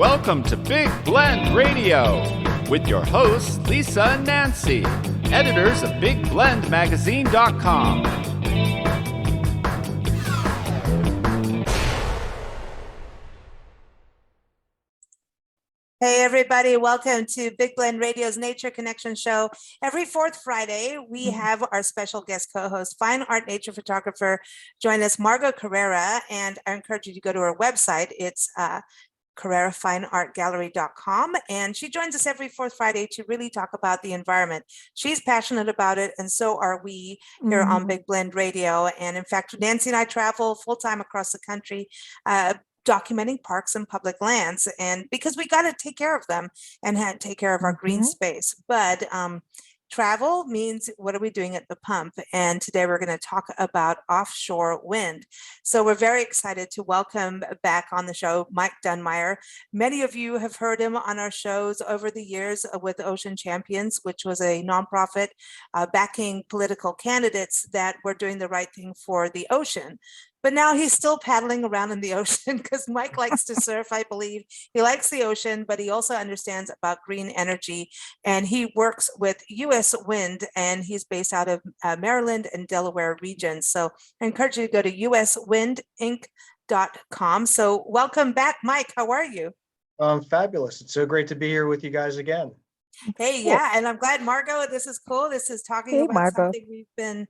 Welcome to Big Blend Radio with your hosts, Lisa and Nancy, editors of BigBlendMagazine.com. Hey everybody, welcome to Big Blend Radio's Nature Connection show. Every fourth Friday, we have our special guest co-host, fine art nature photographer, join us, Margot-Carrera, and I encourage you to go to her website. It's CarreraFineArtGallery.com, and she joins us every fourth Friday to really talk about the environment. She's passionate about it, and so are we here on Big Blend Radio. And in fact, Nancy and I travel full-time across the country, documenting parks and public lands, and because we got to take care of them and take care of our green space. But travel means, what are we doing at the pump? And today we're going to talk about offshore wind. So we're very excited to welcome back on the show Mike Dunmyer. Many of you have heard him on our shows over the years with Ocean Champions, which was a nonprofit backing political candidates that were doing the right thing for the ocean. But now he's still paddling around in the ocean because Mike likes to surf, I believe. He likes the ocean, but he also understands about green energy. And he works with U.S. Wind, and he's based out of Maryland and Delaware regions. So I encourage you to go to uswindinc.com. So welcome back, Mike. How are you? Fabulous. It's so great to be here with you guys again. Hey, cool. Yeah. And I'm glad, Margot, this is cool. This is talking about something we've been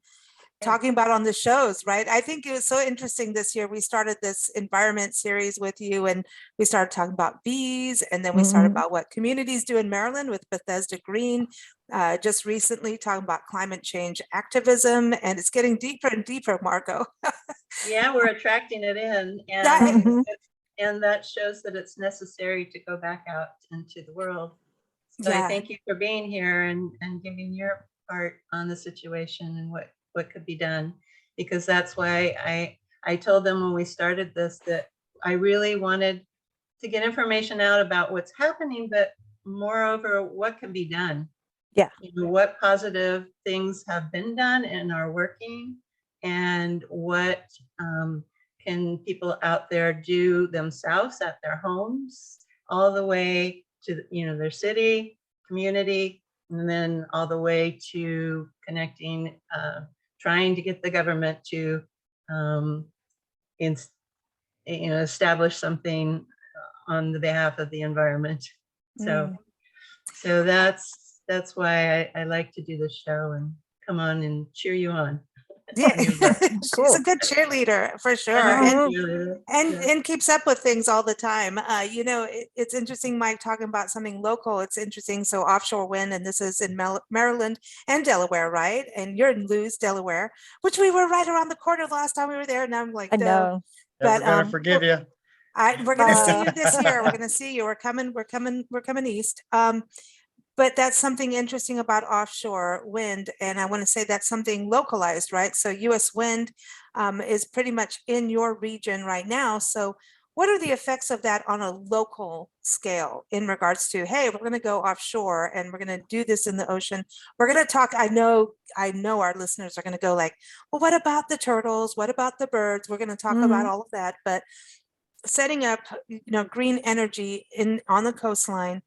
talking about on the shows, right? I think it was so interesting this year. We started this environment series with you, and we started talking about bees, and then we started about what communities do in Maryland with Bethesda Green, just recently talking about climate change activism, and it's getting deeper and deeper, Margot. Yeah, we're attracting it in, and that shows that it's necessary to go back out into the world. So I thank you for being here and giving your part on the situation and what could be done, because that's why I told them when we started this that I really wanted to get information out about what's happening, but moreover, what can be done. Yeah. What positive things have been done and are working, and what can people out there do themselves at their homes, all the way to their city, community, and then all the way to connecting, trying to get the government to establish something on the behalf of the environment. So that's why I like to do this show and come on and cheer you on. Yeah, she's a good cheerleader for sure, and keeps up with things all the time. It's interesting, Mike, talking about something local. It's interesting. So offshore wind, and this is in Maryland and Delaware, right? And you're in Lewes, Delaware, which we were right around the corner the last time we were there. And I'm like, I know. But I forgive you. We're going to see you this year. We're going to see you. We're coming east. But that's something interesting about offshore wind. And I want to say that's something localized, right? So US Wind is pretty much in your region right now. So what are the effects of that on a local scale in regards to, hey, we're going to go offshore and we're going to do this in the ocean. We're going to talk, I know our listeners are going to go like, well, what about the turtles? What about the birds? We're going to talk about all of that. But setting up, green energy on the coastline,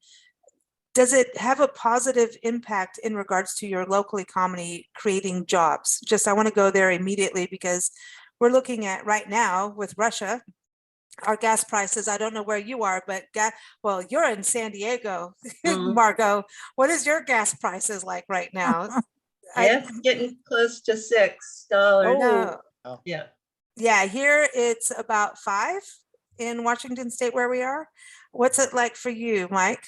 does it have a positive impact in regards to your local economy, creating jobs? I want to go there immediately, because we're looking at right now with Russia, our gas prices. I don't know where you are, but you're in San Diego, Margot. What is your gas prices like right now? It's getting close to $6. No. Oh. Yeah, here it's about $5 in Washington State where we are. What's it like for you, Mike?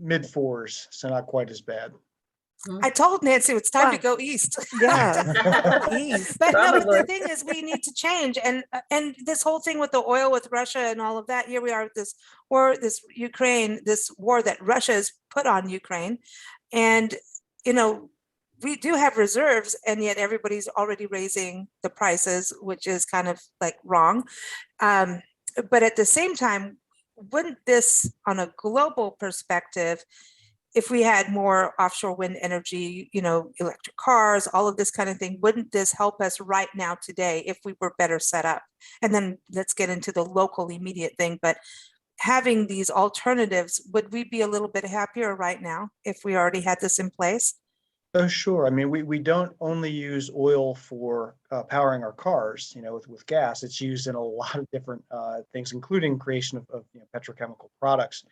Mid fours, so not quite as bad. I told Nancy it's time to go east. Yeah. East. But no, but the thing is, we need to change, and this whole thing with the oil with Russia and all of that. Here we are with this war, this war that Russia has put on Ukraine, and we do have reserves, and yet everybody's already raising the prices, which is kind of like wrong. But at the same time, wouldn't this, on a global perspective, if we had more offshore wind energy, electric cars, all of this kind of thing, wouldn't this help us right now today if we were better set up? And then let's get into the local immediate thing. But having these alternatives, would we be a little bit happier right now if we already had this in place? Oh, sure. I mean, we don't only use oil for powering our cars, with gas. It's used in a lot of different things, including creation of petrochemical products.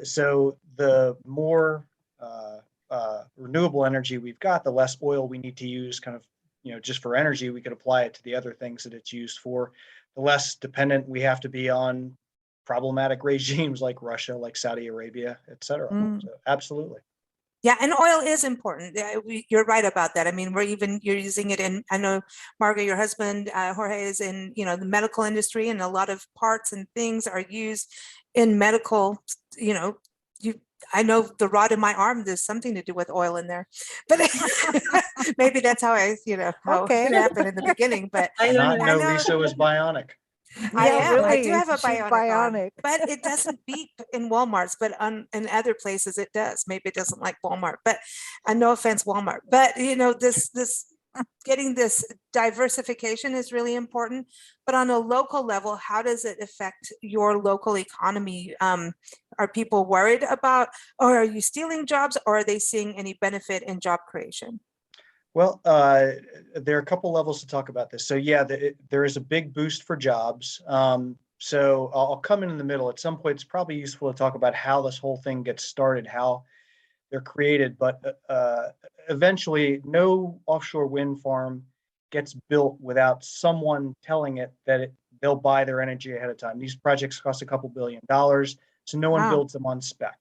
So the more renewable energy we've got, the less oil we need to use kind of, just for energy. We could apply it to the other things that it's used for. The less dependent we have to be on problematic regimes like Russia, like Saudi Arabia, et cetera. So absolutely. Yeah, and oil is important. You're right about that. I mean, you're using it in, I know, Margot, your husband, Jorge, is in, the medical industry, and a lot of parts and things are used in medical, I know the rod in my arm, there's something to do with oil in there, but maybe that's how how it happened in the beginning, but I don't know. Lisa was bionic. I do have a she's bionic arm, but it doesn't beep in Walmart's, but in other places it does. Maybe it doesn't like Walmart, but no offense, Walmart, but this getting this diversification is really important. But on a local level, how does it affect your local economy? Are people worried about, or are you stealing jobs, or are they seeing any benefit in job creation? Well, there are a couple levels to talk about this. So yeah, there is a big boost for jobs. So I'll come in the middle. At some point, it's probably useful to talk about how this whole thing gets started, how they're created. But eventually, no offshore wind farm gets built without someone telling it that they'll buy their energy ahead of time. These projects cost a couple $2 billion, so no one builds them on spec.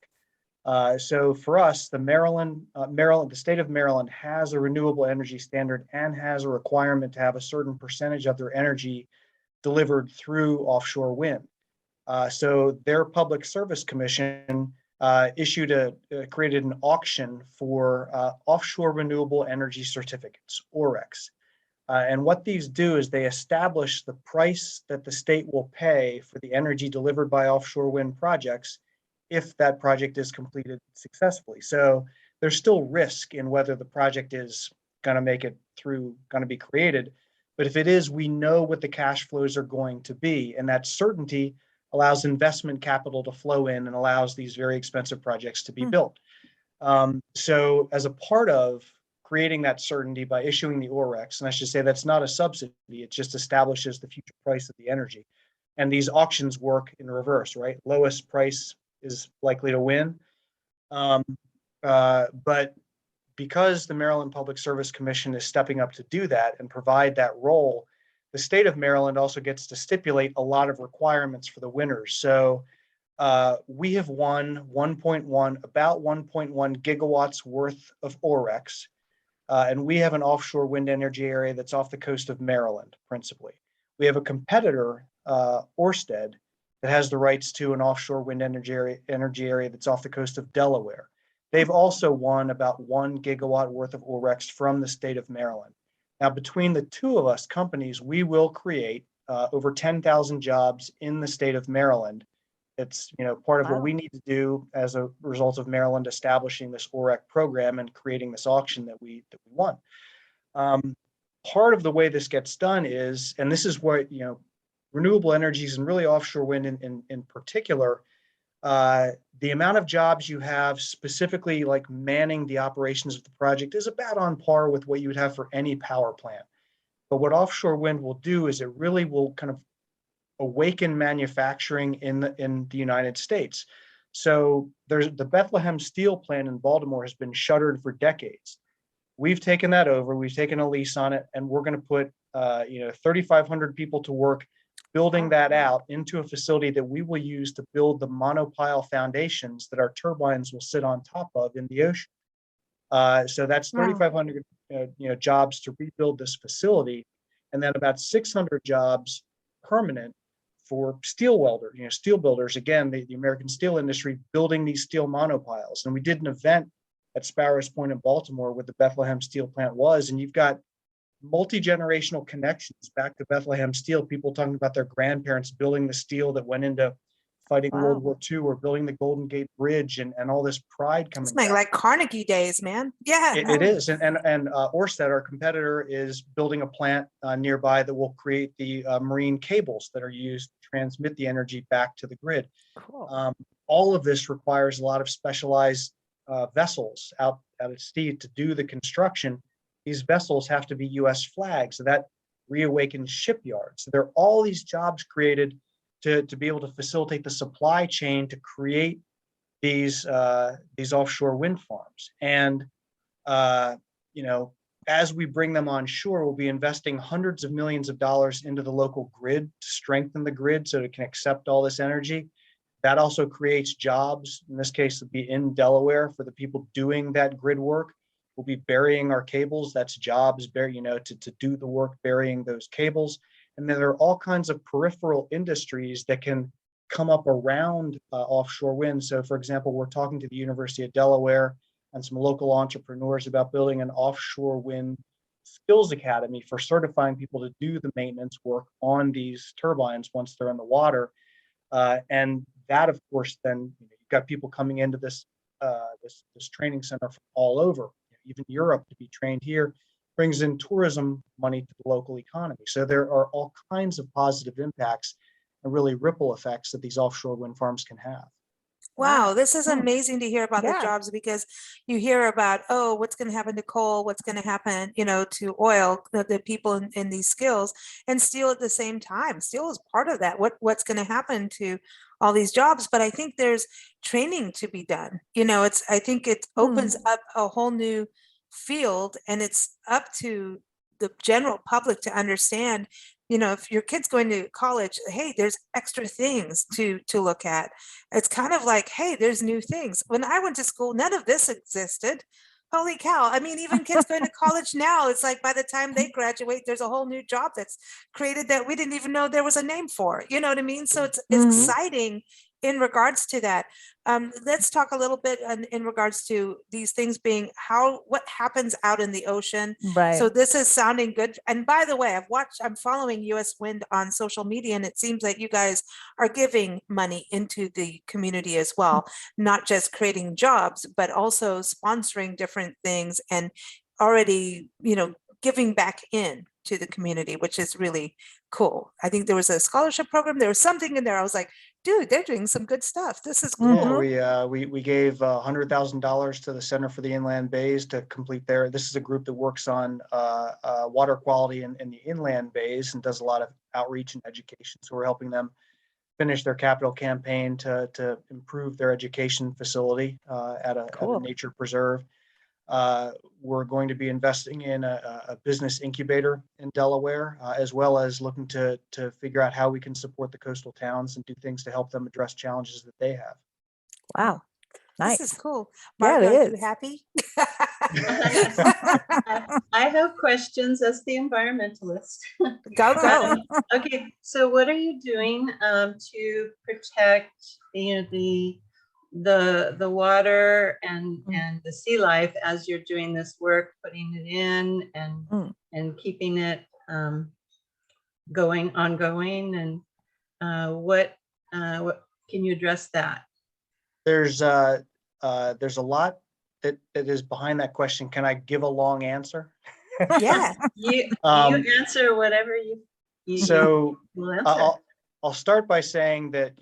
So for us, the state of Maryland has a renewable energy standard and has a requirement to have a certain percentage of their energy delivered through offshore wind. So their Public Service Commission created an auction for offshore renewable energy certificates, ORECs. And what these do is they establish the price that the state will pay for the energy delivered by offshore wind projects if that project is completed successfully. So there's still risk in whether the project is going to make it through, going to be created. But if it is, we know what the cash flows are going to be. And that certainty allows investment capital to flow in and allows these very expensive projects to be built. So as a part of creating that certainty by issuing the ORECs, and I should say that's not a subsidy, it just establishes the future price of the energy. And these auctions work in reverse, right? Lowest price is likely to win. But because the Maryland Public Service Commission is stepping up to do that and provide that role, the state of Maryland also gets to stipulate a lot of requirements for the winners. So we have won about 1.1 gigawatts worth of ORECs. And we have an offshore wind energy area that's off the coast of Maryland, principally. We have a competitor, Ørsted, that has the rights to an offshore wind energy area that's off the coast of Delaware. They've also won about 1 gigawatt worth of ORECs from the state of Maryland. Now, between the two of us companies, we will create over 10,000 jobs in the state of Maryland. It's part of what we need to do as a result of Maryland establishing this OREC program and creating this auction that we won. Part of the way this gets done is, and this is where renewable energies and really offshore wind in particular, the amount of jobs you have specifically like manning the operations of the project is about on par with what you would have for any power plant. But what offshore wind will do is it really will kind of awaken manufacturing in the United States. So there's the Bethlehem Steel plant in Baltimore has been shuttered for decades. We've taken that over, we've taken a lease on it, and we're going to put 3,500 people to work building that out into a facility that we will use to build the monopile foundations that our turbines will sit on top of in the ocean. So that's 3,500 jobs to rebuild this facility, and then about 600 jobs permanent for steel builders. Again, the American steel industry building these steel monopiles. And we did an event at Sparrows Point in Baltimore where the Bethlehem Steel plant was, and you've got multi-generational connections back to Bethlehem Steel, people talking about their grandparents building the steel that went into fighting Wow. World War II or building the Golden Gate Bridge and all this pride coming It's like Carnegie days, man. Yeah. It is. And Ørsted, our competitor, is building a plant nearby that will create the marine cables that are used to transmit the energy back to the grid. Cool. All of this requires a lot of specialized vessels out at sea to do the construction. These vessels have to be US flags, so that reawakens shipyards. So there are all these jobs created to be able to facilitate the supply chain to create these offshore wind farms. And as we bring them on shore, we'll be investing hundreds of millions of dollars into the local grid to strengthen the grid so it can accept all this energy. That also creates jobs. In this case, it'll be in Delaware for the people doing that grid work. We'll be burying our cables. That's jobs, to do the work burying those cables. And then there are all kinds of peripheral industries that can come up around offshore wind. So, for example, we're talking to the University of Delaware and some local entrepreneurs about building an offshore wind skills academy for certifying people to do the maintenance work on these turbines once they're in the water. And that, of course, then you've got people coming into this training center from all over, even Europe, to be trained here, brings in tourism money to the local economy. So there are all kinds of positive impacts and really ripple effects that these offshore wind farms can have. Wow, this is amazing to hear about the Yeah. jobs, because you hear about, oh, what's going to happen to coal, what's going to happen, to oil, the people in these skills, and steel at the same time. Steel is part of that. What's going to happen to all these jobs? But I think there's training to be done. I think it opens up a whole new field, and it's up to the general public to understand, if your kid's going to college, hey, there's extra things to look at. It's kind of like, hey, there's new things. When I went to school, none of this existed. Holy cow. I mean, even kids going to college now, it's like by the time they graduate, there's a whole new job that's created that we didn't even know there was a name for. You know what I mean? So it's exciting in regards to that. Let's talk a little bit in regards to these things being what happens out in the ocean. Right. So this is sounding good. And by the way, I'm following US Wind on social media, and it seems that you guys are giving money into the community as well, not just creating jobs, but also sponsoring different things and already, giving back in to the community, which is really cool. I think there was a scholarship program. There was something in there. I was like, dude, they're doing some good stuff. This is cool. Yeah, we gave $100,000 to the Center for the Inland Bays to complete this is a group that works on water quality in the inland bays and does a lot of outreach and education. So we're helping them finish their capital campaign to improve their education facility at a nature preserve. We're going to be investing in a business incubator in Delaware, as well as looking to figure out how we can support the coastal towns and do things to help them address challenges that they have. Wow. Nice. This is cool. Yeah, Margot, it are you is. happy? I have questions as the environmentalist. Go. Okay, so what are you doing to protect the water and the sea life as you're doing this work, putting it in and keeping it ongoing, and what can you address that? There's a lot that is behind that question. Can I give a long answer? Yeah. You answer whatever you So will answer. I'll start by saying that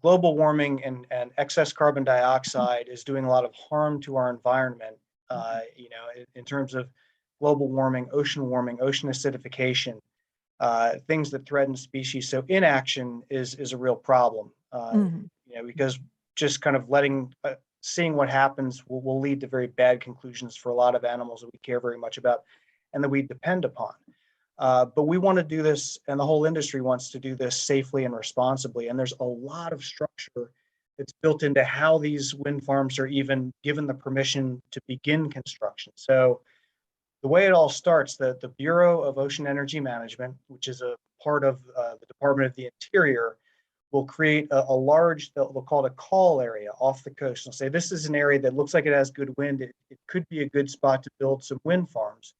global warming and excess carbon dioxide is doing a lot of harm to our environment. In terms of global warming, ocean acidification, things that threaten species. So inaction is a real problem. Because just kind of seeing what happens will lead to very bad conclusions for a lot of animals that we care very much about and that we depend upon. But we want to do this, and the whole industry wants to do this safely and responsibly. And there's a lot of structure that's built into how these wind farms are even given the permission to begin construction. So the way it all starts, the Bureau of Ocean Energy Management, which is a part of the Department of the Interior, will create a large, they'll call it a call area off the coast. They'll say, this is an area that looks like it has good wind. It could be a good spot to build some wind farms.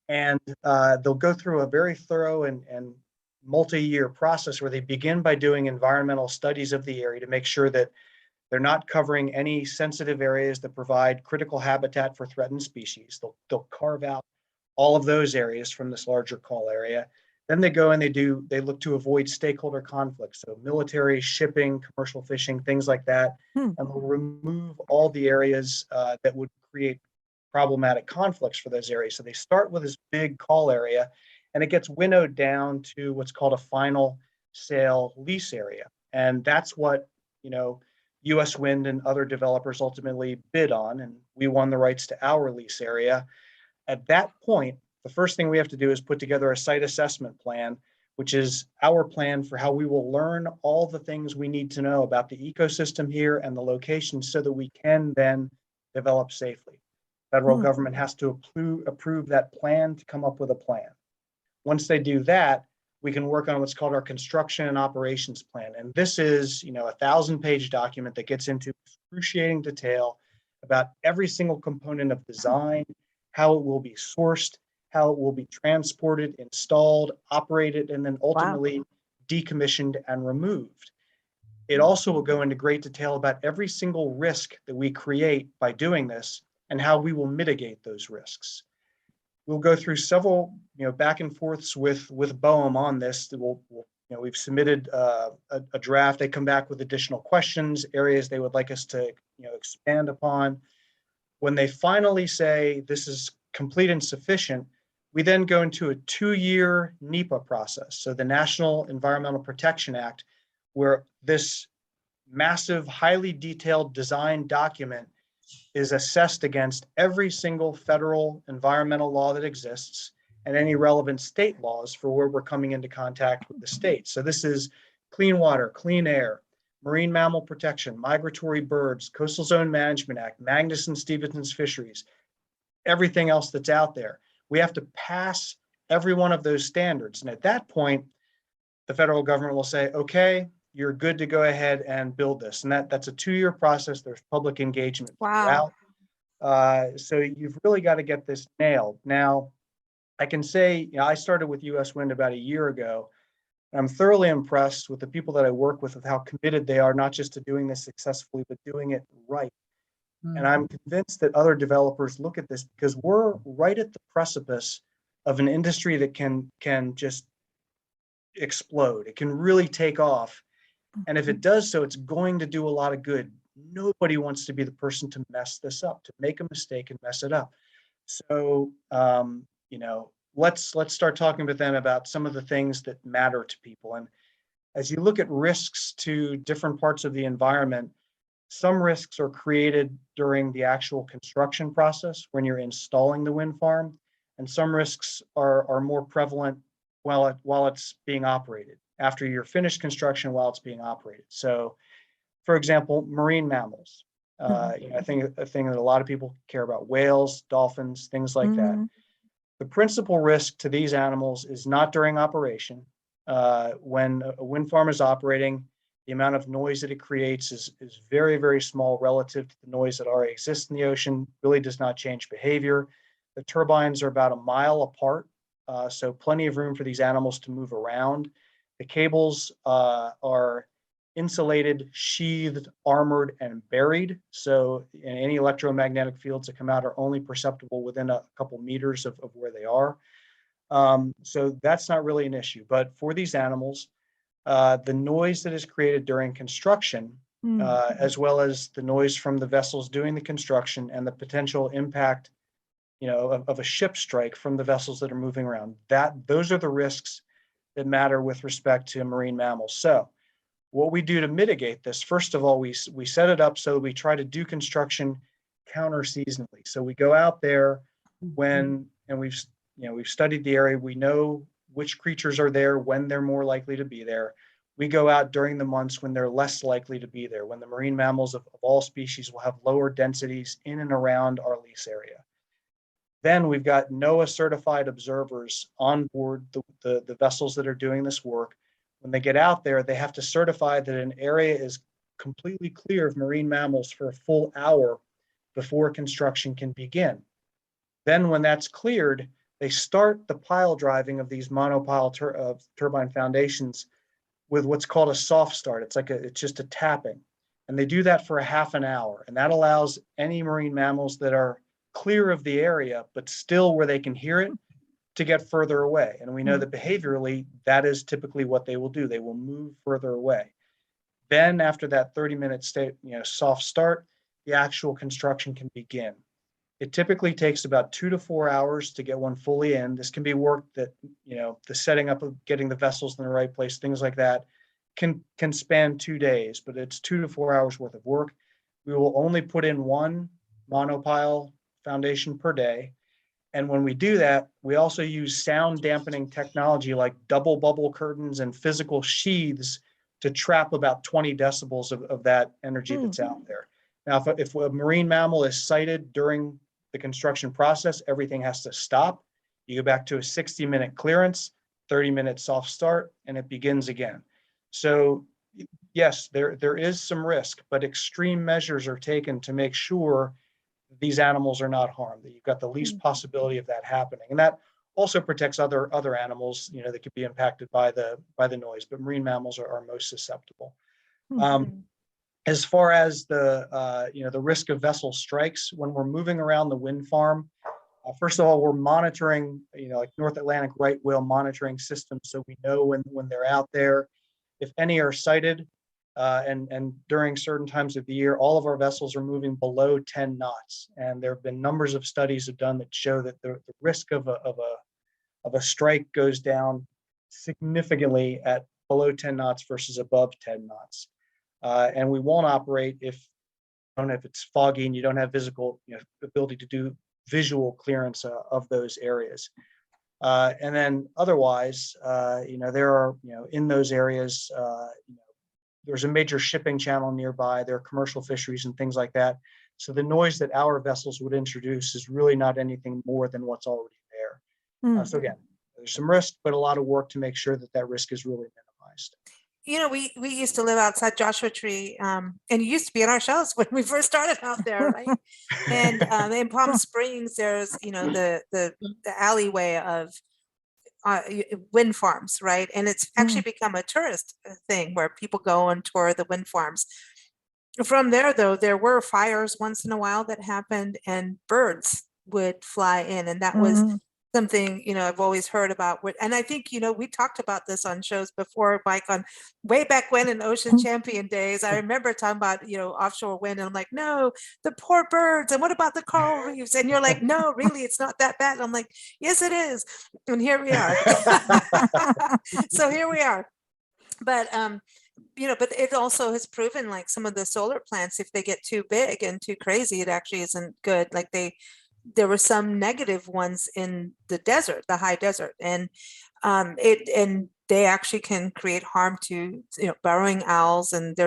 And they'll go through a very thorough and multi-year process where they begin by doing environmental studies of the area to make sure that they're not covering any sensitive areas that provide critical habitat for threatened species. They'll carve out all of those areas from this larger call area. Then they go and they look to avoid stakeholder conflicts. So military, shipping, commercial fishing, things like that. Hmm. And they'll remove all the areas that would create problematic conflicts for those areas. So they start with this big call area, and it gets winnowed down to what's called a final sale lease area. And that's what, US Wind and other developers ultimately bid on, and we won the rights to our lease area. At that point, the first thing we have to do is put together a site assessment plan, which is our plan for how we will learn all the things we need to know about the ecosystem here and the location so that we can then develop safely. Federal government has to approve that plan to come up with a plan. Once they do that, we can work on what's called our construction and operations plan. And this is, a 1,000-page document that gets into excruciating detail about every single component of design, how it will be sourced, how it will be transported, installed, operated, and then ultimately decommissioned and removed. It also will go into great detail about every single risk that we create by doing this and how we will mitigate those risks. We'll go through several, back and forths with BOEM on this. We've submitted a draft. They come back with additional questions, areas they would like us to, expand upon. When they finally say this is complete and sufficient, we then go into a 2-year NEPA process. So the National Environmental Protection Act, where this massive, highly detailed design document is assessed against every single federal environmental law that exists and any relevant state laws for where we're coming into contact with the state. So this is clean water, clean air, marine mammal protection, migratory birds, Coastal Zone Management Act, Magnuson-Stevenson's fisheries, everything else that's out there. We have to pass every one of those standards. And at that point, the federal government will say, okay, you're good to go ahead and build this. And that's a 2-year process. There's public engagement throughout. So you've really got to get this nailed. Now, I can say, I started with US Wind about a year ago. And I'm thoroughly impressed with the people that I work with how committed they are, not just to doing this successfully, but doing it right. And I'm convinced that other developers look at this because we're right at the precipice of an industry that can just explode. It can really take off. And if it does so, it's going to do a lot of good. Nobody wants to be the person to mess this up, to make a mistake and mess it up. So, let's start talking with them about some of the things that matter to people. And as you look at risks to different parts of the environment, some risks are created during the actual construction process when you're installing the wind farm, and some risks are more prevalent while it's being operated, after you're finished construction while it's being operated. So, for example, marine mammals. I think a thing that a lot of people care about: whales, dolphins, things like that. The principal risk to these animals is not during operation. When a wind farm is operating, the amount of noise that it creates is very, very small relative to the noise that already exists in the ocean, really does not change behavior. The turbines are about a mile apart, so plenty of room for these animals to move around. The cables are insulated, sheathed, armored, and buried. So any electromagnetic fields that come out are only perceptible within a couple meters of where they are. So that's not really an issue. But for these animals, the noise that is created during construction, as well as the noise from the vessels doing the construction and the potential impact, of a ship strike from the vessels that are moving around, those are the risks that matter with respect to marine mammals. So what we do to mitigate this, first of all, we set it up so we try to do construction counter seasonally. So we go out there and we've studied the area. We know which creatures are there, when they're more likely to be there. We go out during the months when they're less likely to be there, when the marine mammals of all species will have lower densities in and around our lease area. Then we've got NOAA certified observers on board the vessels that are doing this work. When they get out there, they have to certify that an area is completely clear of marine mammals for a full hour before construction can begin. Then when that's cleared, they start the pile driving of these monopile turbine foundations with what's called a soft start. It's just a tapping. And they do that for a half an hour. And that allows any marine mammals that are clear of the area, but still where they can hear it, to get further away. And we know that behaviorally, that is typically what they will do. They will move further away. Then after that 30-minute soft start, the actual construction can begin. It typically takes about 2 to 4 hours to get one fully in. This can be work that, the setting up of getting the vessels in the right place, things like that, can span 2 days, but it's 2 to 4 hours worth of work. We will only put in one monopile foundation per day. And when we do that, we also use sound dampening technology like double bubble curtains and physical sheaths to trap about 20 decibels of that energy that's out there. Now, if a marine mammal is sighted during the construction process, everything has to stop. You go back to a 60-minute clearance, 30-minute soft start, and it begins again. So yes, there is some risk, but extreme measures are taken to make sure these animals are not harmed, that you've got the least possibility of that happening. And that also protects other animals, that could be impacted by the noise, but marine mammals are most susceptible. As far as the risk of vessel strikes, when we're moving around the wind farm, first of all, we're monitoring, like North Atlantic right whale monitoring systems, so we know when they're out there. If any are sighted, and during certain times of the year, all of our vessels are moving below 10 knots. And there have been numbers of studies have done that show that the risk of a strike goes down significantly at below 10 knots versus above 10 knots. And we won't operate if it's foggy and you don't have physical ability to do visual clearance of those areas. And then otherwise, there are, in those areas, there's a major shipping channel nearby. There are commercial fisheries and things like that. So the noise that our vessels would introduce is really not anything more than what's already there. So again, there's some risk, but a lot of work to make sure that risk is really minimized. We used to live outside Joshua Tree, and it used to be in our shows when we first started out there, right? And in Palm Springs, there's the alleyway of wind farms, right? And it's actually become a tourist thing where people go and tour the wind farms. From there, though, there were fires once in a while that happened, and birds would fly in, and that was something I've always heard about. And I think we talked about this on shows before, Mike, on way back when in Ocean Champion days. I remember talking about offshore wind, and I'm like, no, the poor birds, and what about the coral reefs? And you're like, no, really, it's not that bad. And I'm like, yes, it is. And here we are. So here we are. But but it also has proven, like, some of the solar plants, if they get too big and too crazy, it actually isn't good. Like there were some negative ones in the desert, the high desert, and they actually can create harm to burrowing owls. And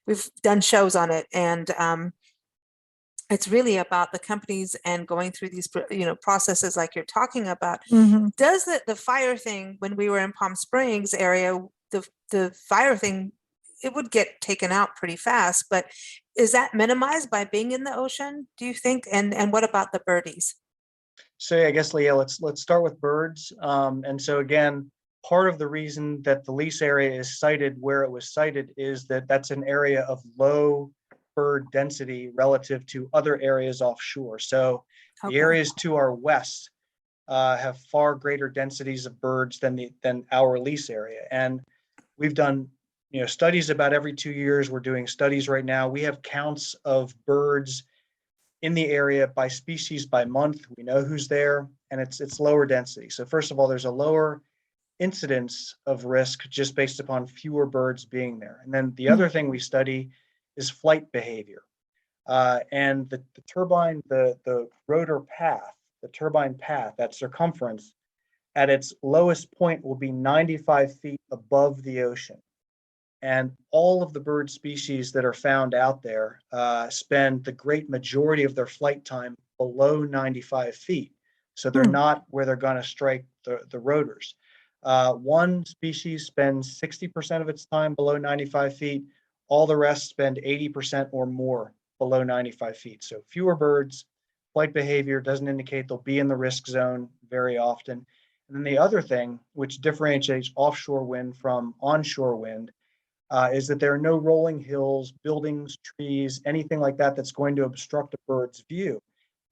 we've done shows on it, and it's really about the companies and going through these processes like you're talking about. Does the fire thing, when we were in Palm Springs area, the fire thing, it would get taken out pretty fast, but is that minimized by being in the ocean, do you think? And what about the birdies? So I guess, Leah, let's start with birds. And so again, part of the reason that the lease area is sited where it was sited is that that's an area of low bird density relative to other areas offshore. So the areas to our west have far greater densities of birds than our lease area. And we've done studies about every 2 years. We're doing studies right now. We have counts of birds in the area by species by month. We know who's there, and it's lower density. So first of all, there's a lower incidence of risk just based upon fewer birds being there. And then the other thing we study is flight behavior. And the turbine, the rotor path, the turbine path, that circumference, at its lowest point will be 95 feet above the ocean. And all of the bird species that are found out there spend the great majority of their flight time below 95 feet. So they're not where they're going to strike the rotors. One species spends 60% of its time below 95 feet. All the rest spend 80% or more below 95 feet. So fewer birds flight behavior doesn't indicate they'll be in the risk zone very often. And then the other thing, which differentiates offshore wind from onshore wind, is that there are no rolling hills, buildings, trees, anything like that that's going to obstruct a bird's view.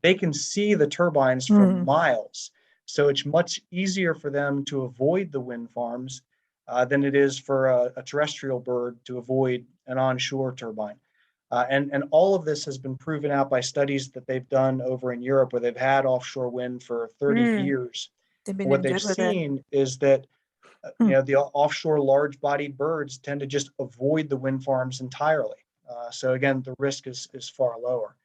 They can see the turbines from miles. So it's much easier for them to avoid the wind farms than it is for a terrestrial bird to avoid an onshore turbine. And all of this has been proven out by studies that they've done over in Europe, where they've had offshore wind for 30 years. They've been What doing they've good with it. seen is that the offshore large-bodied birds tend to just avoid the wind farms entirely. So again, the risk is far lower.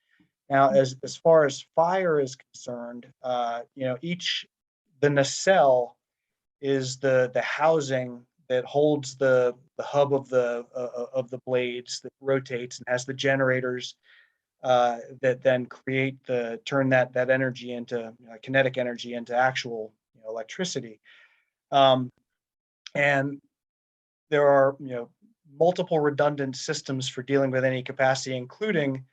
Now, as far as fire is concerned, the nacelle is the housing that holds the hub of the blades that rotates and has the generators that then turn that energy into kinetic energy into actual electricity. And there are multiple redundant systems for dealing with any capacity, including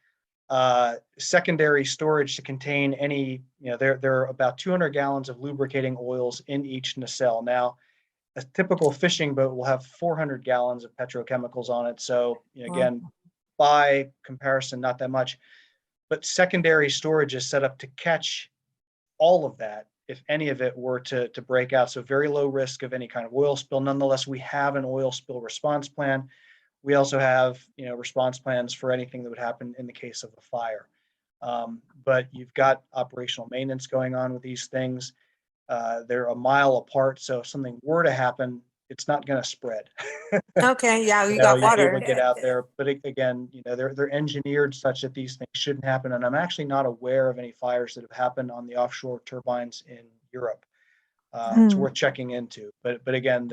secondary storage to contain any. There are about 200 gallons of lubricating oils in each nacelle. Now, a typical fishing boat will have 400 gallons of petrochemicals on it. So again, by comparison, not that much. But secondary storage is set up to catch all of that if any of it were to break out. So very low risk of any kind of oil spill. Nonetheless, we have an oil spill response plan. We also have response plans for anything that would happen in the case of a fire. But you've got operational maintenance going on with these things. They're a mile apart, so if something were to happen, it's not going to spread. Okay, yeah, you got You'll be able water. to get out there, but again, they're engineered such that these things shouldn't happen. And I'm actually not aware of any fires that have happened on the offshore turbines in Europe. It's worth checking into. But again,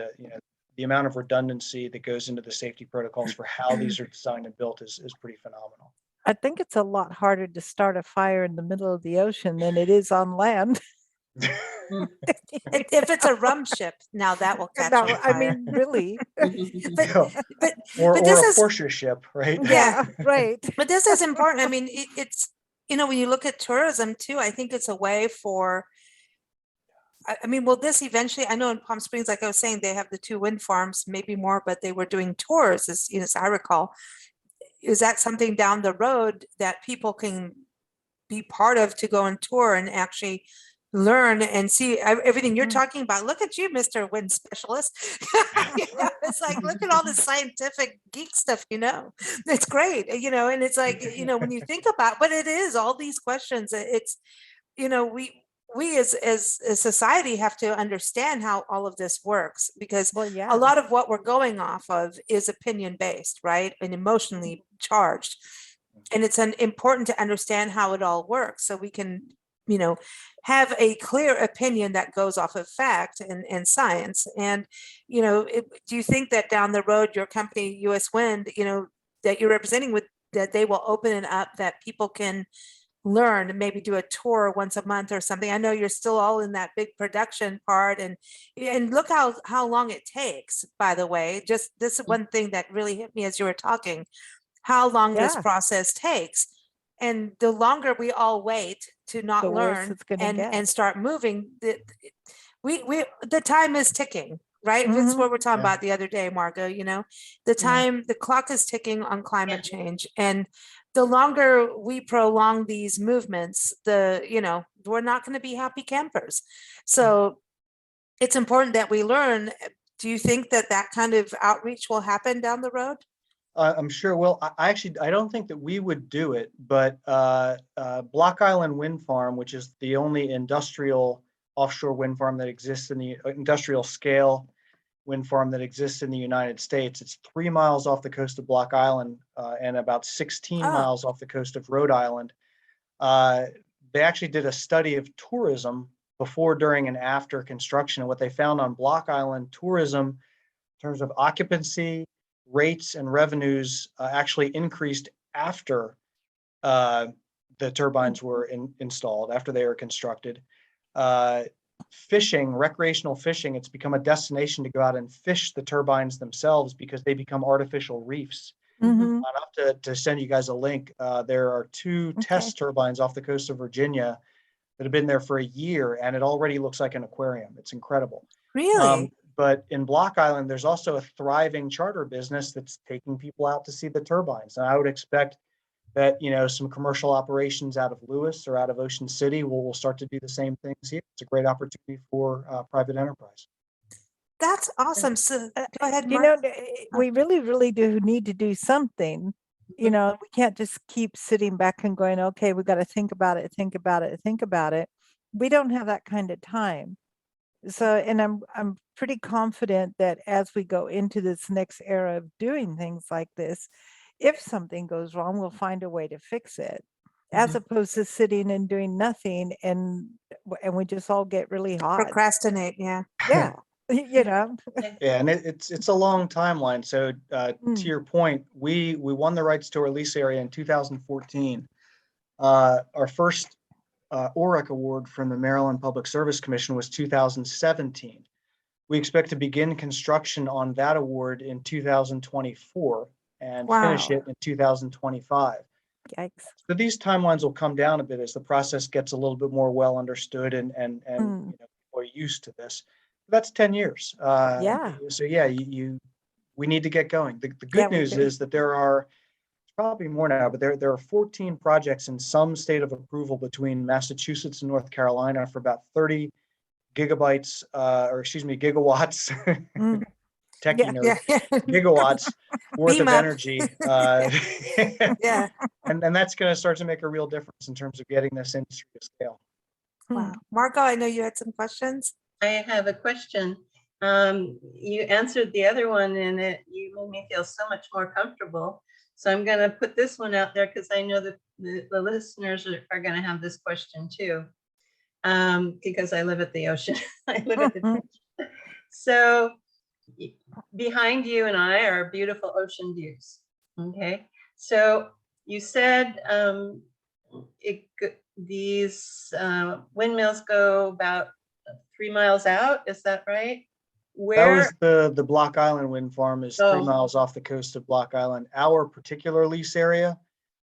the amount of redundancy that goes into the safety protocols for how these are designed and built is pretty phenomenal. I think it's a lot harder to start a fire in the middle of the ocean than it is on land. If it's a rum ship, now that will catch on No, fire. I mean, really. but Or this a is Porsche ship, right? Yeah, right. but this is important. I mean, it's when you look at tourism too, I think it's a way for. I mean, will this eventually? I know in Palm Springs, like I was saying, they have the 2 wind farms, maybe more, but they were doing tours, as I recall. Is that something down the road that people can be part of to go and tour and actually learn and see everything you're talking about? Look at you, Mr. Wind Specialist. It's like, look at all the scientific geek stuff, it's great, and it's like, when you think about, but it is all these questions, it's, we as a society have to understand how all of this works, because a lot of what we're going off of is opinion based, right? And emotionally charged. And it's important to understand how it all works so we can, have a clear opinion that goes off of fact and science. And, do you think that down the road, your company, US Wind, that you're representing that they will open it up, that people can learn and maybe do a tour once a month or something? I know you're still all in that big production part, and look how long it takes, by the way. Just this is one thing that really hit me as you were talking, how long this process takes. And the longer we all wait to not learn and start moving, the time is ticking, right? This is what we're talking about the other day, Margot, the clock is ticking on climate change. And the longer we prolong these movements, we're not going to be happy campers. So it's important that we learn. Do you think that kind of outreach will happen down the road? I'm sure. Well, I don't think that we would do it, but Block Island Wind Farm, which is the only industrial offshore wind farm that exists in the industrial scale wind farm that exists in the United States. It's 3 miles off the coast of Block Island and about 16 miles off the coast of Rhode Island. They actually did a study of tourism before, during, and after construction. And what they found on Block Island, tourism in terms of occupancy, rates, and revenues actually increased after the turbines were installed, after they were constructed. Fishing, recreational fishing, it's become a destination to go out and fish the turbines themselves because they become artificial reefs. Mhm. I'll have to send you guys a link. There are two Okay. test turbines off the coast of Virginia that have been there for a year, and it already looks like an aquarium. It's incredible. Really? But in Block Island, there's also a thriving charter business that's taking people out to see the turbines. And I would expect that, some commercial operations out of Lewis or out of Ocean City will start to do the same things here. It's a great opportunity for private enterprise. That's awesome. So Uh, go ahead, You Mark. know, we really, really do need to do something. We can't just keep sitting back and going, okay, we got to think about it, think about it, think about it. We don't have that kind of time. So, and I'm pretty confident that as we go into this next era of doing things like this, if something goes wrong, we'll find a way to fix it, as opposed to sitting and doing nothing and we just all get really hot. Procrastinate. Yeah. Yeah. Yeah, and it's a long timeline. So to your point, we won the rights to our lease area in 2014. Our first OREC award from the Maryland Public Service Commission was 2017. We expect to begin construction on that award in 2024 and finish it in 2025. Yikes. So these timelines will come down a bit as the process gets a little bit more well understood and people are used to this. That's 10 years. Yeah. So yeah, we need to get going. The good news is that there are probably more now, but there are 14 projects in some state of approval between Massachusetts and North Carolina for about 30 gigawatts. Techie nerd, gigawatts worth of energy. Yeah. And that's going to start to make a real difference in terms of getting this industry to scale. Wow. Margot, I know you had some questions. I have a question. You answered the other one and you made me feel so much more comfortable. So I'm going to put this one out there because I know that the listeners are going to have this question too. Because I live at the ocean. I live at the beach. So behind you and I are beautiful ocean views. Okay. So you said these windmills go about 3 miles out. Is that right? Where? That was the Block Island wind farm is 3 miles off the coast of Block Island. Our particular lease area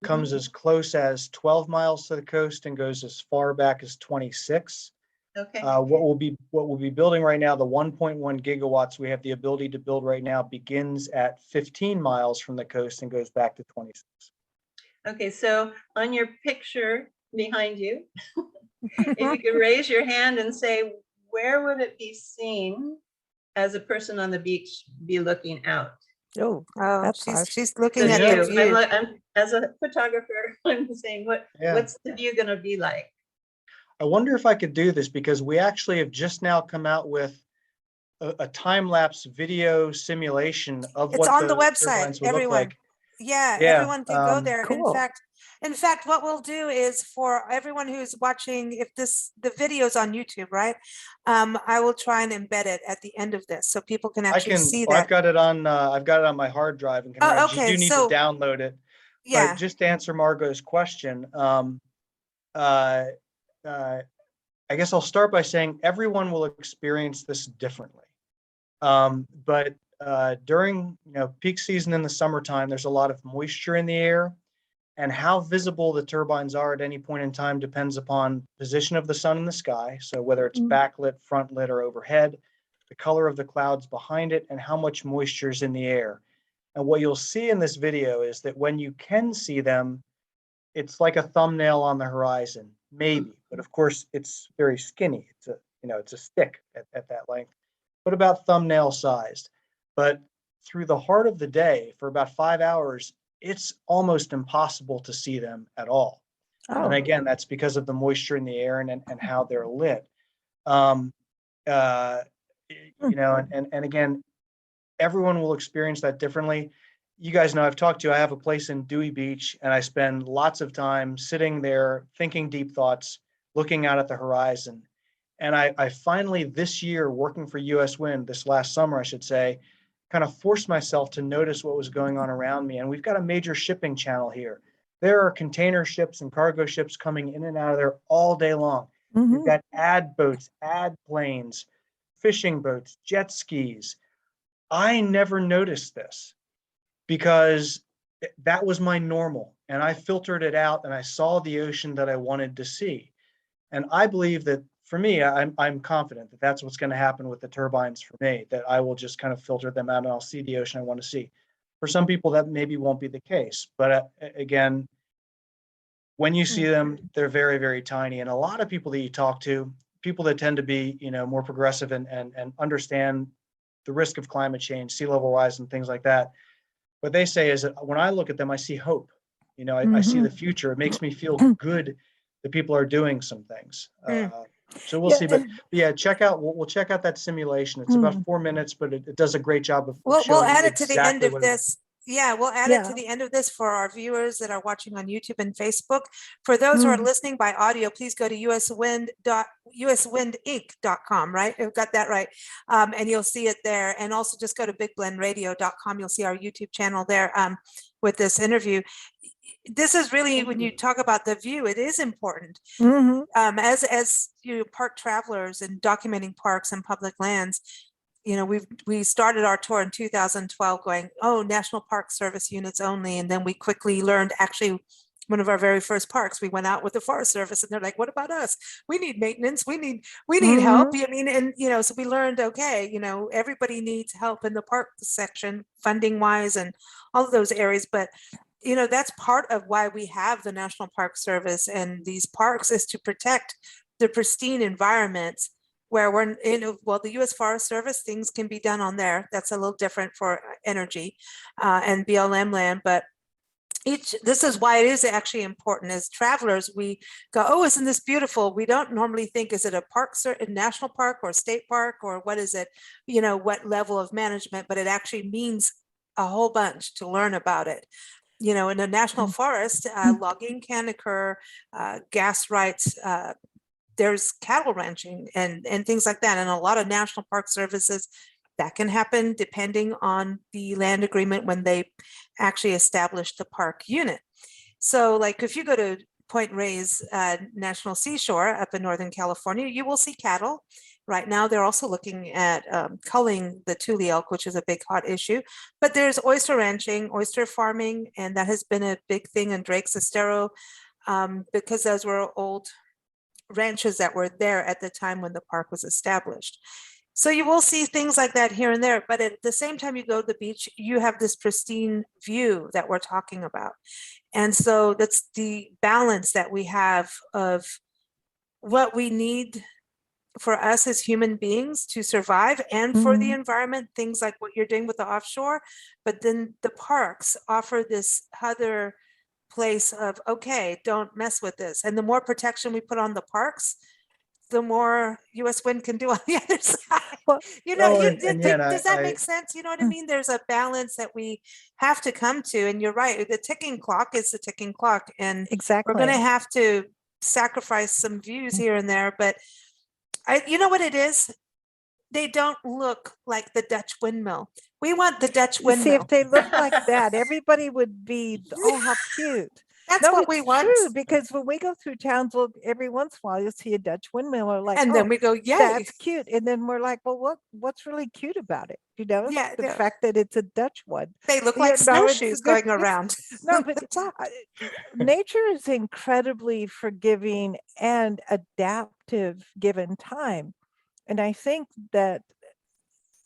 comes as close as 12 miles to the coast and goes as far back as 26. Okay. What we'll be building right now, the 1.1 gigawatts we have the ability to build right now begins at 15 miles from the coast and goes back to 26. Okay, so on your picture behind you, if you could raise your hand and say, where would it be seen as a person on the beach be looking out? Oh, she's looking at the the view. I'm as a photographer, I'm saying, what's the view going to be like? I wonder if I could do this because we actually have just now come out with a time-lapse video simulation of It's what on the turbines website. would look like. Yeah, everyone can go there. Cool. In fact, what we'll do is for everyone who's watching, if the video's on YouTube, right? I will try and embed it at the end of this so people can actually see that. I've got it on my hard drive and can okay. you do need to download it. Yeah. But just to answer Margot's question, I guess I'll start by saying everyone will experience this differently. But during peak season in the summertime, there's a lot of moisture in the air, and how visible the turbines are at any point in time depends upon position of the sun in the sky. So whether it's backlit, front lit, or overhead, the color of the clouds behind it, and how much moisture is in the air. And what you'll see in this video is that when you can see them, it's like a thumbnail on the horizon, maybe, but of course it's very skinny. It's a stick at that length, but about thumbnail sized. But through the heart of the day, for about 5 hours, it's almost impossible to see them at all. Oh. And again, that's because of the moisture in the air and how they're lit. And again, everyone will experience that differently. You guys know, I've talked to you, I have a place in Dewey Beach, and I spend lots of time sitting there thinking deep thoughts, looking out at the horizon. And I finally, this year, working for US Wind, this last summer, I should say, kind of forced myself to notice what was going on around me. And we've got a major shipping channel here. There are container ships and cargo ships coming in and out of there all day long. We've got ad boats, ad planes, fishing boats, jet skis. I never noticed this because that was my normal, and I filtered it out, and I saw the ocean that I wanted to see. And I believe that for me, I'm confident that that's what's going to happen with the turbines for me, that I will just kind of filter them out and I'll see the ocean I want to see. For some people, that maybe won't be the case. But again, when you see them, they're very, very tiny. And a lot of people that you talk to, people that tend to be, more progressive and understand the risk of climate change, sea level rise and things like that, what they say is that when I look at them, I see hope. I see the future. It makes me feel good that people are doing some things. So we'll see. But yeah, we'll check out that simulation. It's about 4 minutes, but it does a great job of We'll showing add it to the end exactly of what it is. this. Yeah, we'll add it to the end of this for our viewers that are watching on YouTube and Facebook. For those who are listening by audio, please go to uswindinc.com, right? I've got that right. And you'll see it there. And also just go to bigblendradio.com. You'll see our YouTube channel there with this interview. This is really, when you talk about the view, it is important. As you park travelers and documenting parks and public lands, we started our tour in 2012 going, National Park Service units only. And then we quickly learned, actually, one of our very first parks, we went out with the Forest Service and they're like, what about us? We need maintenance. We need help. So we learned, okay, everybody needs help in the park section, funding wise and all of those areas. But that's part of why we have the National Park Service and these parks, is to protect the pristine environments where the U.S. Forest Service, things can be done on there. That's a little different for energy and BLM land, but this is why it is actually important. As travelers, we go, isn't this beautiful? We don't normally think, is it a park, a national park or a state park, or what is it, what level of management, but it actually means a whole bunch to learn about it. In a national forest, logging can occur, gas rights, there's cattle ranching and things like that. And a lot of national park services, that can happen depending on the land agreement when they actually establish the park unit. So like if you go to Point Reyes National Seashore up in Northern California, you will see cattle. Right now, they're also looking at culling the tule elk, which is a big hot issue. But there's oyster ranching, oyster farming, and that has been a big thing in Drake's Estero because those were old ranches that were there at the time when the park was established. So you will see things like that here and there, but at the same time you go to the beach, you have this pristine view that we're talking about. And so that's the balance that we have of what we need for us as human beings to survive and for the environment, things like what you're doing with the offshore. But then the parks offer this other place of, okay, don't mess with this. And the more protection we put on the parks, the more U.S. Wind can do on the other side. Well, does that make sense? You know what I mean? There's a balance that we have to come to. And you're right, the ticking clock is the ticking clock. And we're going to have to sacrifice some views here and there. But you know what it is? They don't look like the Dutch windmill. We want the Dutch windmill. See, if they look like that, everybody would be, how cute. That's what we want. True, because when we go through towns, every once in a while you'll see a Dutch windmill, or like, and then we go, yeah, that's cute. And then we're like, well, what's really cute about it? The fact that it's a Dutch one. They look like snowshoes going around. No, but nature is incredibly forgiving and adaptive given time. And I think that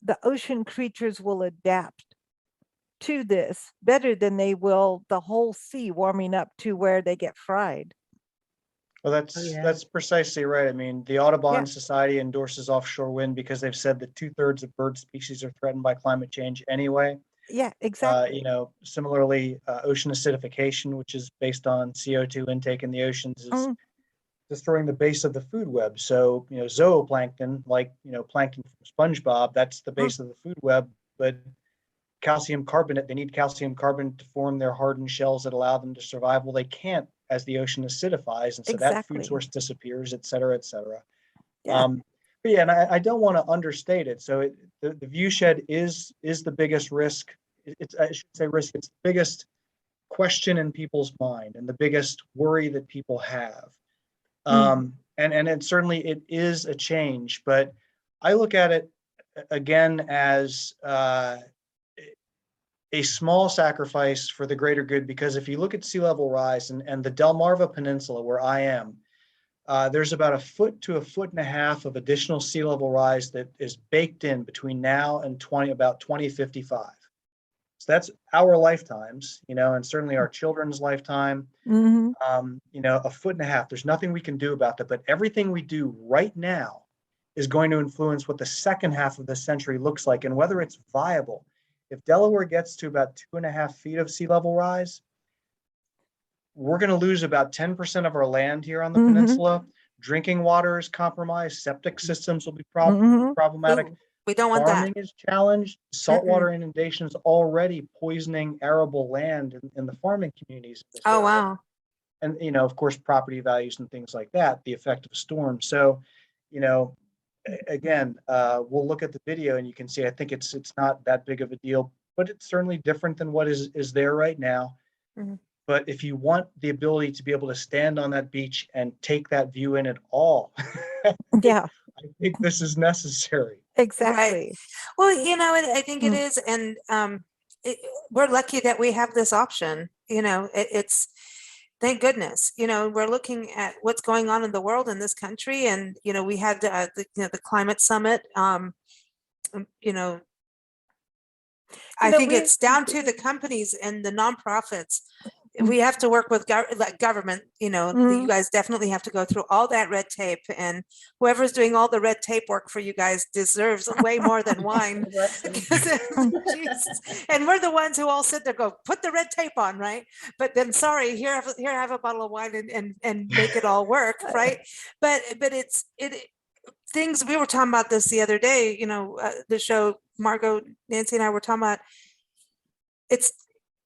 the ocean creatures will adapt to this better than they will the whole sea warming up to where they get fried. Well, that's precisely right. I mean, the Audubon Society endorses offshore wind because they've said that 2/3 of bird species are threatened by climate change anyway. Yeah, exactly. Similarly, ocean acidification, which is based on CO2 intake in the oceans, is destroying the base of the food web. So, zooplankton, like, plankton from SpongeBob, that's the base of the food web, but calcium carbonate, they need calcium carbonate to form their hardened shells that allow them to survive. Well, they can't as the ocean acidifies, and so that food source disappears, et cetera, et cetera. But and I don't want to understate it. So the view shed is the biggest risk. I should say risk. It's the biggest question in people's mind and the biggest worry that people have. And it certainly it is a change, but I look at it again as a small sacrifice for the greater good, because if you look at sea level rise and the Delmarva Peninsula, where I am, there's about 1 foot to 1.5 feet of additional sea level rise that is baked in between now and about 2055. So that's our lifetimes, and certainly our children's lifetime. Mhm. 1.5 feet. There's nothing we can do about that, but everything we do right now is going to influence what the second half of the century looks like and whether it's viable. If Delaware gets to about 2.5 feet of sea level rise, we're going to lose about 10% of our land here on the Mhm. peninsula. Drinking water is compromised. Septic systems will be Mhm. problematic. Ooh, we don't want that. Farming is challenged. Saltwater inundation is already poisoning arable land in the farming communities in this Oh, area. wow. And of course, property values and things like that, the effect of a storm. So, again, we'll look at the video and you can see, I think it's not that big of a deal, but it's certainly different than what is there right now. Mhm. But if you want the ability to be able to stand on that beach and take that view in at all, Yeah, I think this is necessary. exactly. Well, I think it Mm. is. And we're lucky that we have this option. It's thank goodness. We're looking at what's going on in the world, in this country. And, we had the climate summit. I think it's down to the companies and the nonprofits. We have to work with government, you guys definitely have to go through all that red tape, and whoever's doing all the red tape work for you guys deserves way more than wine. And we're the ones who all sit there, go, put the red tape on, right? But then, sorry, here, have a bottle of wine and make it all work, right? But things, we were talking about this the other day, the show, Margot, Nancy and I were talking about,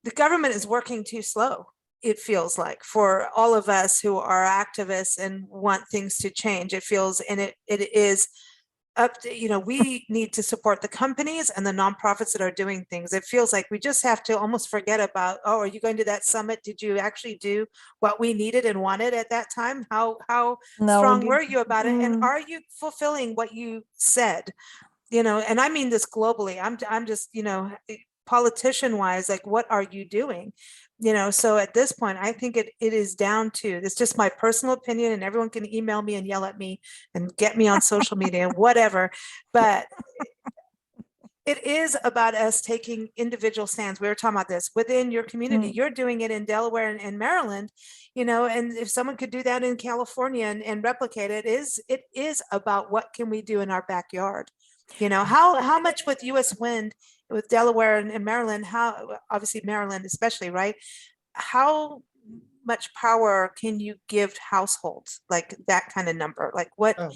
the government is working too slow, it feels like, for all of us who are activists and want things to change. It feels, and it is up to, we need to support the companies and the nonprofits that are doing things. It feels like we just have to almost forget about, oh, are you going to that summit? Did you actually do what we needed and wanted at that time? How strong were you about it? And are you fulfilling what you said? And I mean this globally. I'm just, politician wise, like, what are you doing? So at this point, I think it is down to, it's just my personal opinion, and everyone can email me and yell at me and get me on social media and whatever, but it is about us taking individual stands. We were talking about this within your community. You're doing it in Delaware and Maryland, and if someone could do that in California and replicate it, it is about what can we do in our backyard. How much with US wind, with Delaware and Maryland, how, obviously Maryland especially, right? How much power can you give households, like that kind of number? Like what? Oh.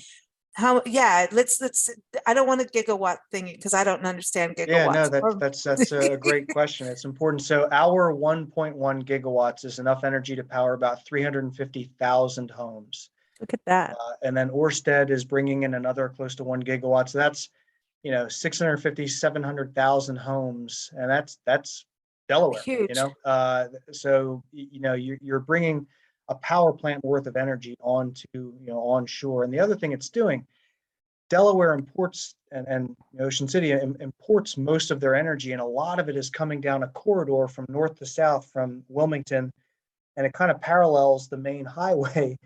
How? Yeah, let's. I don't want a gigawatt thing because I don't understand gigawatts. Yeah, no, that's a great question. It's important. So our 1.1 gigawatts is enough energy to power about 350,000 homes. Look at that. And then Ørsted is bringing in another close to 1 gigawatt. So that's 650, 700,000 homes, and that's Delaware. Huge. So you're bringing a power plant worth of energy onto onshore. And the other thing it's doing, Delaware imports and Ocean City imports most of their energy, and a lot of it is coming down a corridor from north to south from Wilmington, and it kind of parallels the main highway,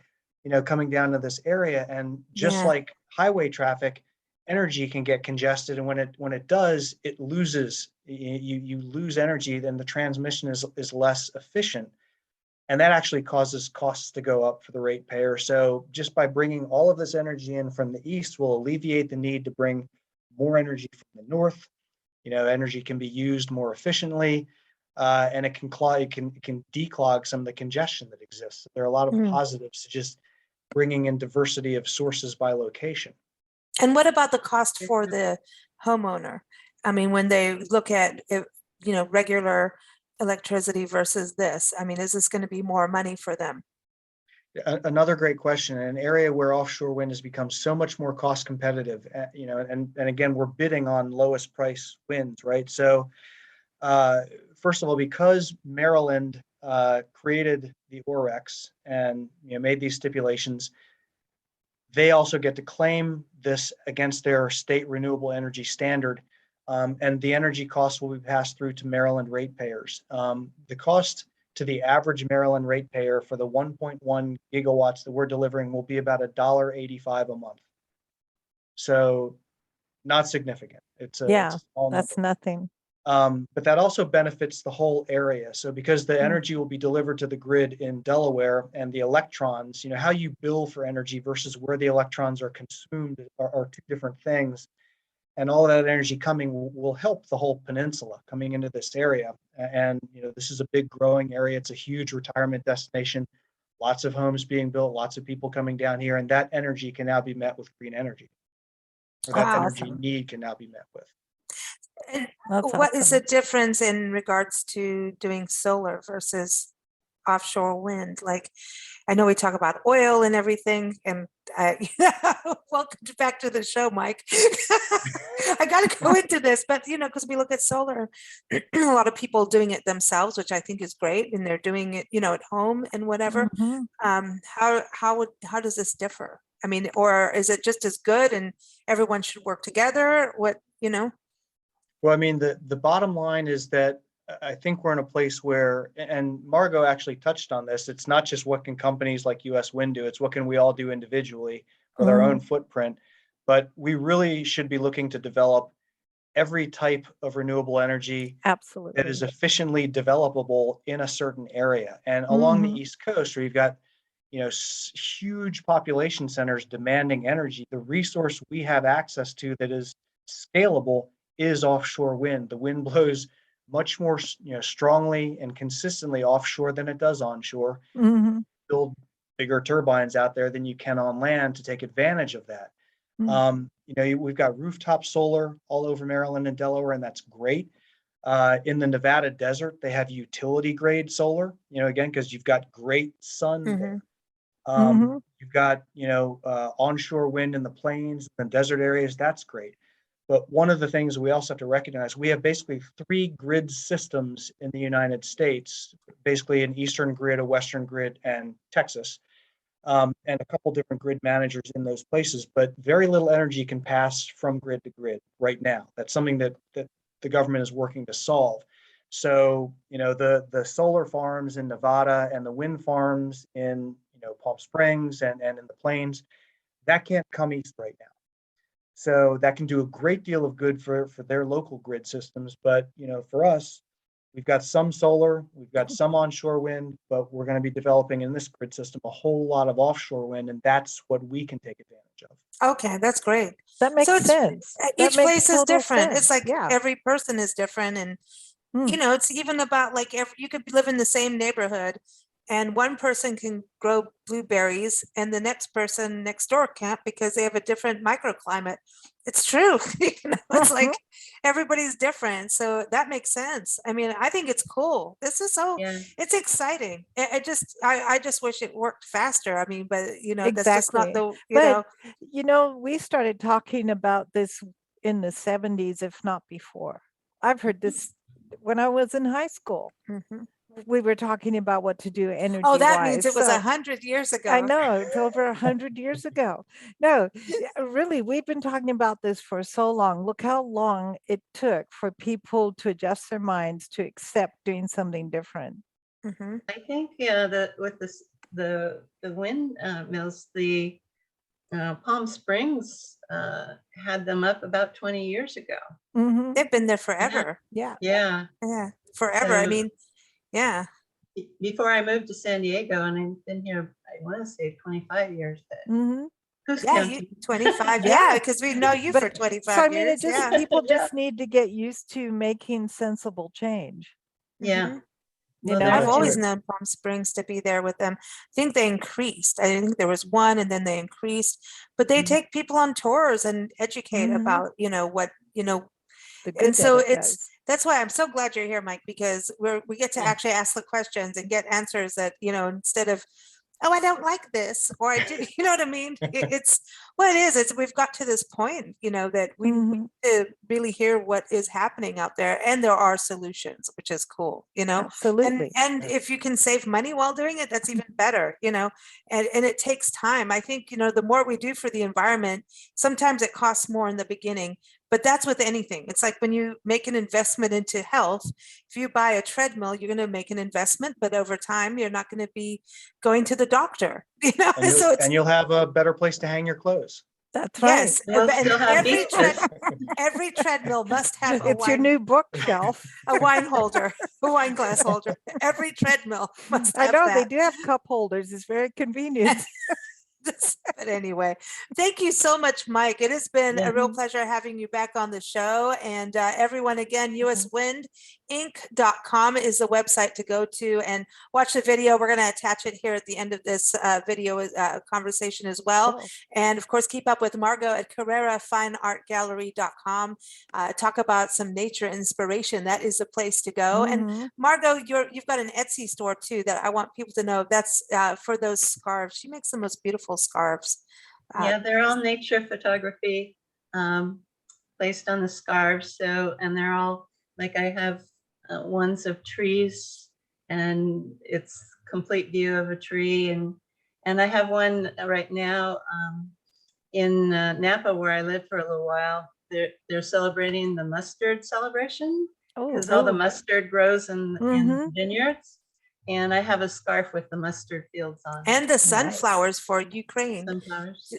coming down to this area. And just like highway traffic, energy can get congested, and when it does, it loses. You lose energy, then the transmission is less efficient, and that actually causes costs to go up for the ratepayer. So just by bringing all of this energy in from the east will alleviate the need to bring more energy from the north. Energy can be used more efficiently, and it can declog some of the congestion that exists. There are a lot of positives to just bringing in diversity of sources by location. And what about the cost for the homeowner? I mean, when they look at, regular electricity versus this, I mean, is this going to be more money for them? Another great question. In an area where offshore wind has become so much more cost competitive, and again, we're bidding on lowest price winds, right? So first of all, because Maryland created the OREX and made these stipulations, they also get to claim this against their state renewable energy standard. and the energy costs will be passed through to Maryland ratepayers. The cost to the average Maryland ratepayer for the 1.1 gigawatts that we're delivering will be about $1.85 a month. So not significant. It's a small that's number. nothing. But that also benefits the whole area. So because the energy will be delivered to the grid in Delaware, and the electrons, how you bill for energy versus where the electrons are consumed are two different things. And all of that energy coming will help the whole peninsula coming into this area. And this is a big growing area. It's a huge retirement destination. Lots of homes being built, lots of people coming down here, and that energy can now be met with green energy. Or that energy need can now be met with. And what is the difference in regards to doing solar versus offshore wind? Like, I know we talk about oil and everything, and welcome back to the show, Mike. I got to go into this, but because we look at solar, a lot of people doing it themselves, which I think is great, and they're doing it, at home and whatever. How does this differ? I mean, or is it just as good, and everyone should work together? What? Well, I mean, the bottom line is that I think we're in a place where, and Margot actually touched on this, it's not just what can companies like US Wind do, it's what can we all do individually with our own footprint. But we really should be looking to develop every type of renewable energy that is efficiently developable in a certain area. And along the East Coast, where you've got huge population centers demanding energy, the resource we have access to that is scalable is offshore wind. The wind blows much more strongly and consistently offshore than it does onshore. Build bigger turbines out there than you can on land to take advantage of that. We've got rooftop solar all over Maryland and Delaware, and that's great. In the Nevada desert, they have utility grade solar, again, because you've got great sun there. You've got, onshore wind in the plains and desert areas. That's great. But one of the things we also have to recognize, we have basically 3 grid systems in the United States, basically an Eastern grid, a Western grid, and Texas, and a couple different grid managers in those places. But very little energy can pass from grid to grid right now. That's something that the government is working to solve. So, the solar farms in Nevada and the wind farms in Palm Springs and in the plains, that can't come east right now. So that can do a great deal of good for their local grid systems. But, for us, we've got some solar, we've got some onshore wind, but we're going to be developing in this grid system a whole lot of offshore wind, and that's what we can take advantage of. Okay, that's great. That makes sense. Each place is different. It's like every person is different. And, it's even about like you could live in the same neighborhood, and one person can grow blueberries and the next person next door can't because they have a different microclimate. It's true. It's like everybody's different. So that makes sense. I mean, I think it's cool. This is it's exciting. I just wish it worked faster. I mean, but that's just not we started talking about this in the 70s, if not before. I've heard this when I was in high school. We were talking about what to do energy. Oh, that means it was 100 years ago. I know, it's over 100 years ago. No, really, we've been talking about this for so long. Look how long it took for people to adjust their minds to accept doing something different. I think that with the wind mills, the Palm Springs had them up about 20 years ago. They've been there forever. Yeah, forever. I mean, yeah. Before I moved to San Diego, and I've been here, I want to say 25 years. But 25. Yeah, because we know you for 25 so, I mean, years. People just need to get used to making sensible change. Yeah. I've always known Palm Springs to be there with them. I think they increased. I think there was one and then they increased, but they take people on tours and educate about, what, and so that's why I'm so glad you're here, Mike, because we get to actually ask the questions and get answers that, instead of, oh, I don't like this, or I do, you know what I mean? Well, it is. We've got to this point, that we need to really hear what is happening out there, and there are solutions, which is cool, Absolutely. And if you can save money while doing it, that's even better, and it takes time. I think, the more we do for the environment, sometimes it costs more in the beginning, but that's with anything. It's like when you make an investment into health, if you buy a treadmill, you're going to make an investment, but over time, you're not going to be going to the doctor, And you'll have a better place to hang your clothes. That's right. Yes, We'll and still have beaches. every treadmill must have It's your new bookshelf. a wine holder, a wine glass holder. Every treadmill must I have know that. they do have cup holders. It's very convenient. But anyway, thank you so much, Mike. It has been a real Mhm. pleasure having you back on the show. And everyone, again, uswindinc.com is the website to go to and watch the video. We're going to attach it here at the end of this video conversation as well. Cool. And of course, keep up with Margot at CarreraFineArtGallery.com. Talk about some nature inspiration. That is the place to go. And Margot, you've got an Etsy store too that I want people to know. That's for those scarves. She makes the most beautiful scarves. Yeah, they're all nature photography placed on the scarves. So, and they're all, like I have ones of trees, and it's complete view of a tree. And I have one right now in Napa, where I lived for a little while. They're celebrating the mustard celebration, because all the mustard grows in vineyards. And I have a scarf with the mustard fields on. And the sunflowers for Ukraine. Sunflowers.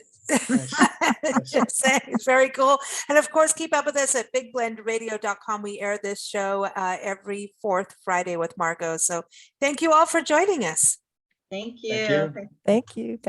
Just saying, it's very cool. And of course, keep up with us at bigblendradio.com. We air this show every fourth Friday with Margot. So thank you all for joining us. Thank you. Thank you. Thank you.